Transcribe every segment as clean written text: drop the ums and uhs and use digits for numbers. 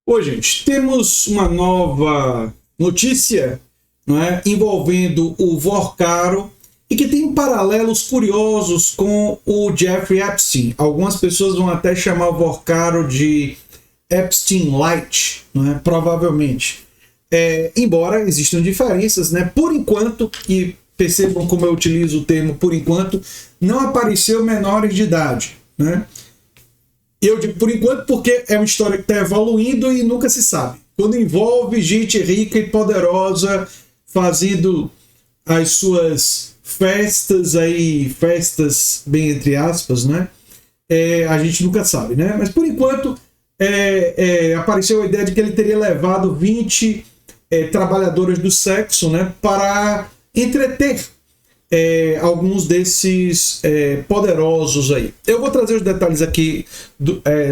Oi, gente, temos uma nova notícia, não é, envolvendo o Vorcaro e que tem paralelos curiosos com o Jeffrey Epstein. Algumas pessoas vão até chamar o Vorcaro de Epstein Light, não é? Provavelmente. Embora existam diferenças, né? Por enquanto, e percebam como eu utilizo o termo por enquanto, não apareceu menores de idade, né? Eu digo por enquanto porque é uma história que está evoluindo e nunca se sabe. Quando envolve gente rica e poderosa fazendo as suas festas aí, festas bem entre aspas, né? A gente nunca sabe, né? Mas por enquanto apareceu a ideia de que ele teria levado 20 trabalhadoras do sexo, né, para entreter alguns desses poderosos aí. Eu vou trazer os detalhes aqui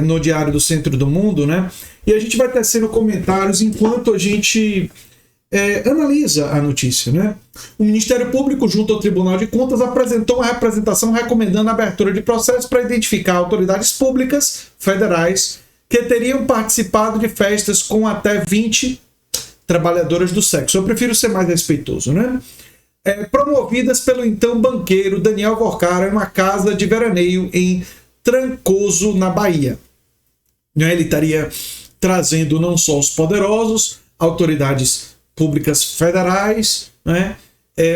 no Diário do Centro do Mundo, né? E a gente vai tecendo comentários enquanto a gente analisa a notícia, né? O Ministério Público, junto ao Tribunal de Contas, apresentou uma representação recomendando a abertura de processo para identificar autoridades públicas federais que teriam participado de festas com até 20 trabalhadoras do sexo. Eu prefiro ser mais respeitoso, né? Promovidas pelo então banqueiro Daniel Vorcaro em uma casa de veraneio em Trancoso, na Bahia. Ele estaria trazendo não só os poderosos, autoridades públicas federais, né,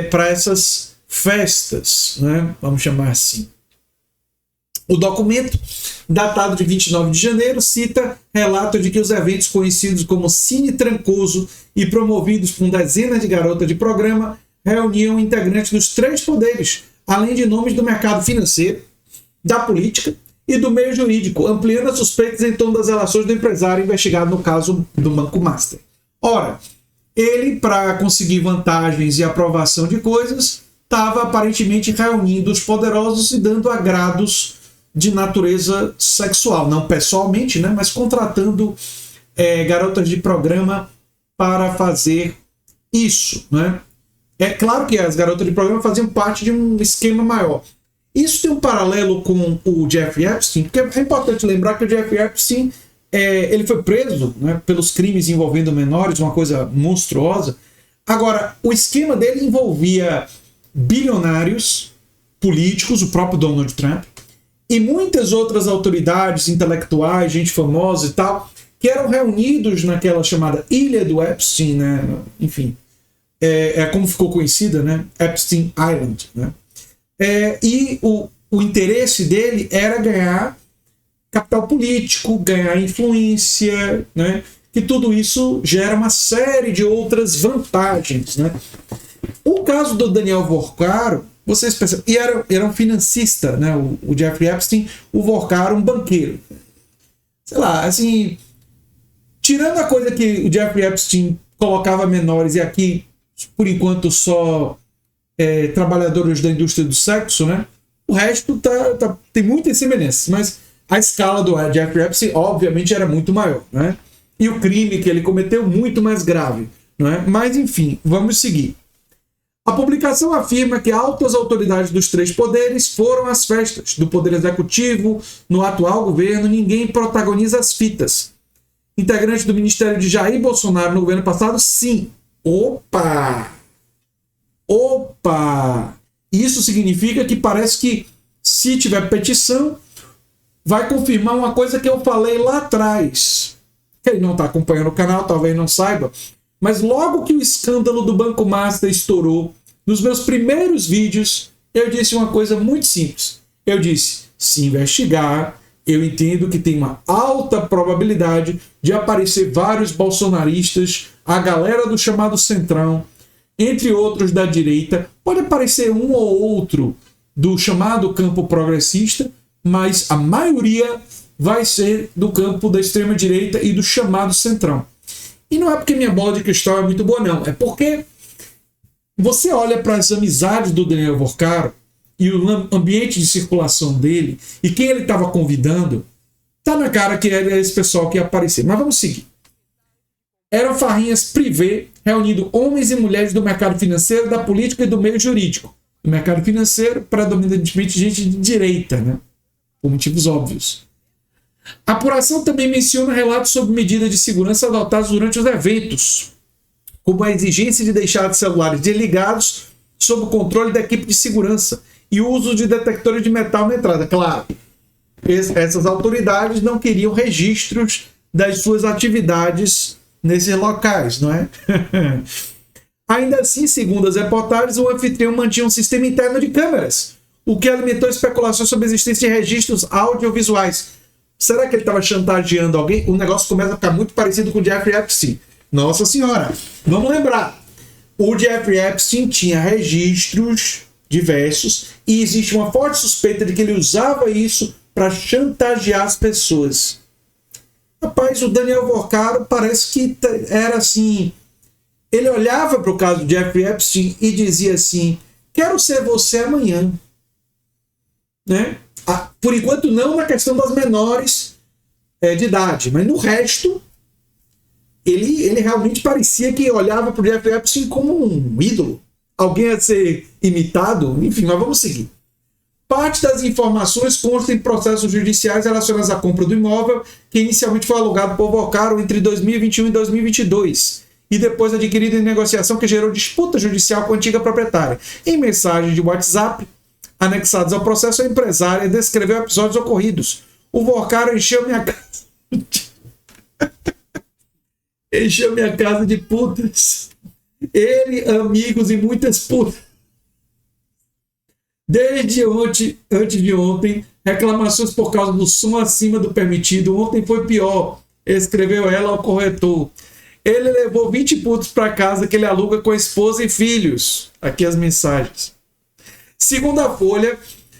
para essas festas, né, vamos chamar assim. O documento, datado de 29 de janeiro, cita relato de que os eventos conhecidos como Cine Trancoso e promovidos por dezenas de garotas de programa reuniam integrantes dos 3 poderes, além de nomes do mercado financeiro, da política e do meio jurídico, ampliando as suspeitas em torno das relações do empresário investigado no caso do Banco Master. Ora, ele, para conseguir vantagens e aprovação de coisas, estava aparentemente reunindo os poderosos e dando agrados de natureza sexual, não pessoalmente, né, mas contratando garotas de programa para fazer isso, né? É claro que as garotas de programa faziam parte de um esquema maior. Isso tem um paralelo com o Jeffrey Epstein, porque é importante lembrar que o Jeffrey Epstein ele foi preso, né, pelos crimes envolvendo menores, uma coisa monstruosa. Agora, o esquema dele envolvia bilionários, políticos, o próprio Donald Trump, e muitas outras autoridades intelectuais, gente famosa e tal, que eram reunidos naquela chamada Ilha do Epstein, né? Enfim, como ficou conhecida, né? Epstein Island, né? E o interesse dele era ganhar capital político, ganhar influência, né? Que tudo isso gera uma série de outras vantagens, né? O caso do Daniel Vorcaro, vocês percebem, e era um financista, né? O Jeffrey Epstein, o Vorcaro, um banqueiro. Sei lá, assim, tirando a coisa que o Jeffrey Epstein colocava menores e aqui, por enquanto, só trabalhadores da indústria do sexo, né? O resto tem muitas semelhanças, mas a escala do Jeffrey Epstein, obviamente, era muito maior, né? E o crime que ele cometeu, muito mais grave, né? Mas, enfim, vamos seguir. A publicação afirma que altas autoridades dos 3 poderes foram às festas do Poder Executivo, no atual governo, ninguém protagoniza as fitas. Integrante do Ministério de Jair Bolsonaro no governo passado, sim. Opa! Isso significa que parece que, se tiver petição, vai confirmar uma coisa que eu falei lá atrás. Quem não está acompanhando o canal talvez não saiba, mas logo que o escândalo do Banco Master estourou, nos meus primeiros vídeos, eu disse uma coisa muito simples. Eu disse, se investigar, eu entendo que tem uma alta probabilidade de aparecer vários bolsonaristas, a galera do chamado Centrão, entre outros da direita, pode aparecer um ou outro do chamado campo progressista, mas a maioria vai ser do campo da extrema-direita e do chamado Centrão. E não é porque minha bola de cristal é muito boa, não. É porque você olha para as amizades do Daniel Vorcaro e o ambiente de circulação dele e quem ele estava convidando, tá na cara que era esse pessoal que ia aparecer. Mas vamos seguir. Eram farrinhas privê, reunindo homens e mulheres do mercado financeiro, da política e do meio jurídico. No mercado financeiro, predominantemente gente de direita, né? Por motivos óbvios. A apuração também menciona relatos sobre medidas de segurança adotadas durante os eventos, como a exigência de deixar os celulares desligados sob o controle da equipe de segurança e o uso de detectores de metal na entrada. Claro, essas autoridades não queriam registros das suas atividades nesses locais, não é? Ainda assim, segundo as reportagens, o anfitrião mantinha um sistema interno de câmeras, o que alimentou especulações sobre a existência de registros audiovisuais. Será que ele estava chantageando alguém? O negócio começa a ficar muito parecido com o Jeffrey Epstein. Nossa Senhora, vamos lembrar. O Jeffrey Epstein tinha registros diversos e existe uma forte suspeita de que ele usava isso para chantagear as pessoas. Rapaz, o Daniel Vorcaro parece que era assim... Ele olhava para o caso do Jeffrey Epstein e dizia assim: quero ser você amanhã. Né? Por enquanto não na questão das menores de idade, mas no resto ele realmente parecia que olhava para o Jeffrey Epstein como um ídolo, alguém a ser imitado. Enfim, mas vamos seguir. Parte das informações consta em processos judiciais relacionados à compra do imóvel, que inicialmente foi alugado por Vorcaro entre 2021 e 2022, e depois adquirido em negociação que gerou disputa judicial com a antiga proprietária. Em mensagens de WhatsApp anexados ao processo, a empresária descreveu episódios ocorridos. O Vorcaro encheu minha casa... encheu minha casa de putas. Ele, amigos e muitas putas. Desde antes de ontem, reclamações por causa do som acima do permitido. Ontem foi pior, escreveu ela ao corretor. Ele levou 20 putos para casa que ele aluga com a esposa e filhos. Aqui as mensagens. Segundo a Folha,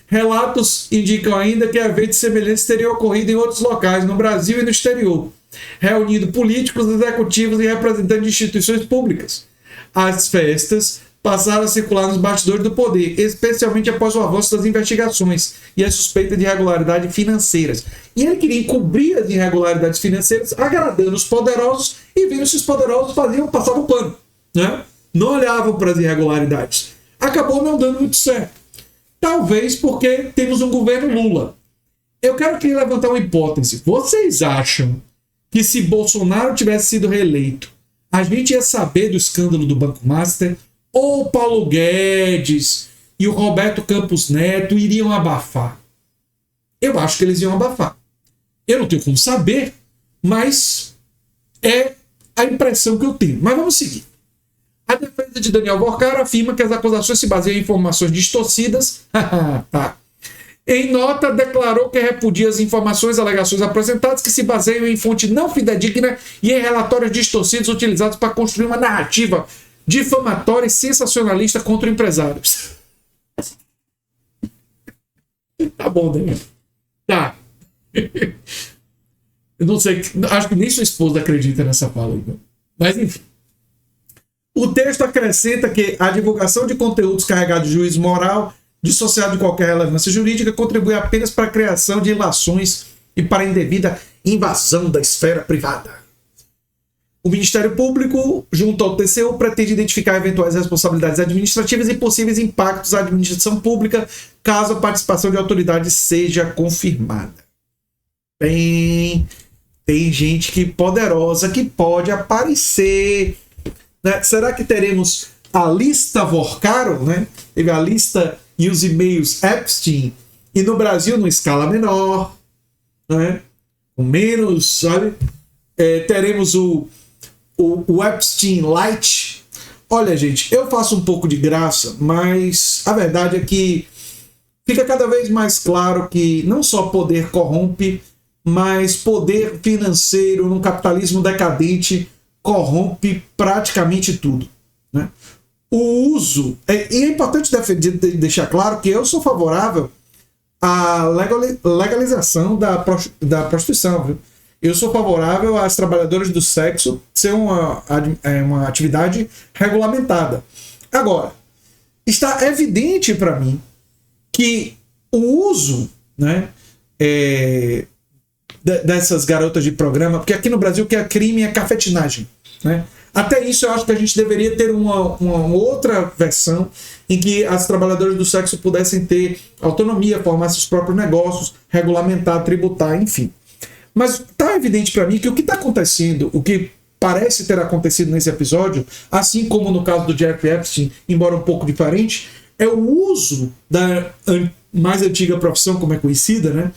relatos indicam ainda que eventos semelhantes teriam ocorrido em outros locais, no Brasil e no exterior, reunindo políticos, executivos e representantes de instituições públicas. As festas passaram a circular nos bastidores do poder, especialmente após o avanço das investigações e a suspeita de irregularidades financeiras. E ele queria encobrir as irregularidades financeiras, agradando os poderosos e vendo se os poderosos passavam pano, né? Não olhavam para as irregularidades. Acabou não dando muito certo. Talvez porque temos um governo Lula. Eu quero aqui levantar uma hipótese. Vocês acham que se Bolsonaro tivesse sido reeleito, a gente ia saber do escândalo do Banco Master, ou o Paulo Guedes e o Roberto Campos Neto iriam abafar? Eu acho que eles iam abafar. Eu não tenho como saber, mas é a impressão que eu tenho. Mas vamos seguir. A defesa de Daniel Vorcaro afirma que as acusações se baseiam em informações distorcidas. Tá. Em nota, declarou que repudia as informações e alegações apresentadas que se baseiam em fonte não fidedigna e em relatórios distorcidos utilizados para construir uma narrativa difamatória e sensacionalista contra empresários. Tá bom, Daniel. Tá. Eu não sei, acho que nem sua esposa acredita nessa fala aí. Mas enfim. O texto acrescenta que a divulgação de conteúdos carregados de juízo moral, dissociado de qualquer relevância jurídica, contribui apenas para a criação de ilações e para a indevida invasão da esfera privada. O Ministério Público, junto ao TCU, pretende identificar eventuais responsabilidades administrativas e possíveis impactos à administração pública, caso a participação de autoridades seja confirmada. Tem gente que poderosa que pode aparecer. Né? Será que teremos a lista Vorcaro? Né? Teve a lista e os e-mails Epstein, e no Brasil, numa escala menor, né? Com menos, sabe? Teremos o Epstein Light. Olha, gente, eu faço um pouco de graça, mas a verdade é que fica cada vez mais claro que não só poder corrompe, mas poder financeiro no capitalismo decadente corrompe praticamente tudo, né? O uso... E é importante deixar claro que eu sou favorável à legalização da prostituição, viu? Eu sou favorável às trabalhadoras do sexo ser uma atividade regulamentada. Agora, está evidente para mim que o uso, né, dessas garotas de programa, porque aqui no Brasil o que é crime é cafetinagem, né? Até isso eu acho que a gente deveria ter uma outra versão em que as trabalhadoras do sexo pudessem ter autonomia, formar seus próprios negócios, regulamentar, tributar, enfim. Mas tá evidente para mim que o que está acontecendo, o que parece ter acontecido nesse episódio, assim como no caso do Jeffrey Epstein, embora um pouco diferente, é o uso da mais antiga profissão, como é conhecida, né,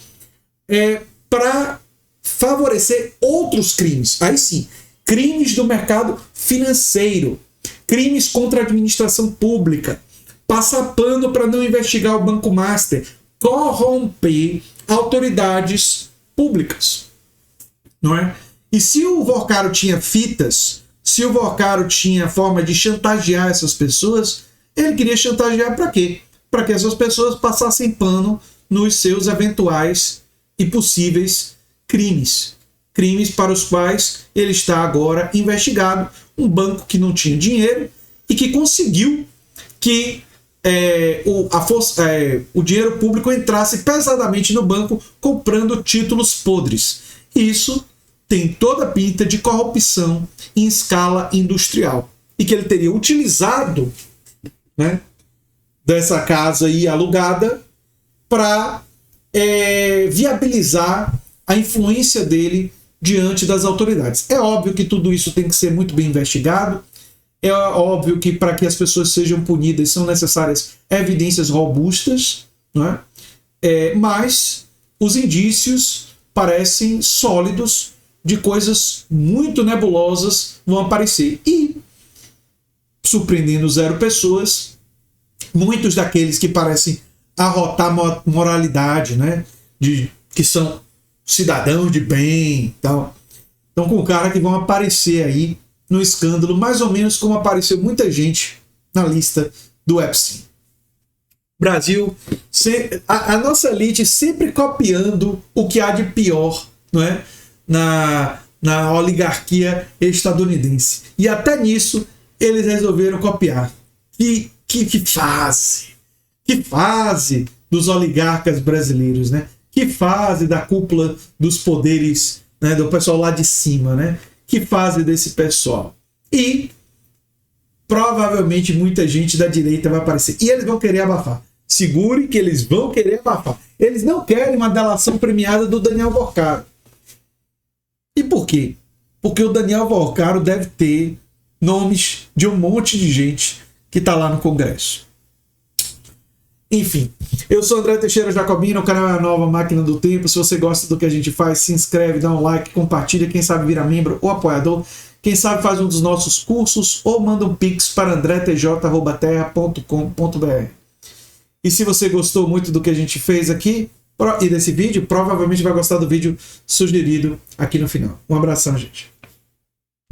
para favorecer outros crimes. Aí sim, crimes do mercado financeiro, crimes contra a administração pública, passar pano para não investigar o Banco Master, corromper autoridades públicas, não é? E se o Vorcaro tinha fitas, se o Vorcaro tinha forma de chantagear essas pessoas, ele queria chantagear para quê? Para que essas pessoas passassem pano nos seus eventuais e possíveis crimes. Crimes para os quais ele está agora investigado. Um banco que não tinha dinheiro e que conseguiu que o dinheiro público entrasse pesadamente no banco comprando títulos podres. Isso tem toda a pinta de corrupção em escala industrial. E que ele teria utilizado, né, dessa casa aí alugada para viabilizar a influência dele diante das autoridades. É óbvio que tudo isso tem que ser muito bem investigado. É óbvio que para que as pessoas sejam punidas são necessárias evidências robustas, não é? Mas os indícios parecem sólidos de coisas muito nebulosas vão aparecer. E, surpreendendo zero pessoas, muitos daqueles que parecem arrotar moralidade, né, que são cidadãos de bem, tal, estão com cara que vão aparecer aí no escândalo, mais ou menos como apareceu muita gente na lista do Epstein. Brasil, a nossa elite sempre copiando o que há de pior, não é? Na oligarquia estadunidense. E até nisso eles resolveram copiar. Que fase dos oligarcas brasileiros, né? Que fase da cúpula dos poderes, né? Do pessoal lá de cima, né? Que fase desse pessoal. E provavelmente muita gente da direita vai aparecer. E eles vão querer abafar. Segure que eles vão querer abafar. Eles não querem uma delação premiada do Daniel Vorcaro. E por quê? Porque o Daniel Vorcaro deve ter nomes de um monte de gente que está lá no Congresso. Enfim, eu sou André Teixeira Jacobino, o canal é a Nova Máquina do Tempo. Se você gosta do que a gente faz, se inscreve, dá um like, compartilha, quem sabe vira membro ou apoiador. Quem sabe faz um dos nossos cursos ou manda um pix para andretj@terra.com.br. E se você gostou muito do que a gente fez aqui e desse vídeo, provavelmente vai gostar do vídeo sugerido aqui no final. Um abração, gente.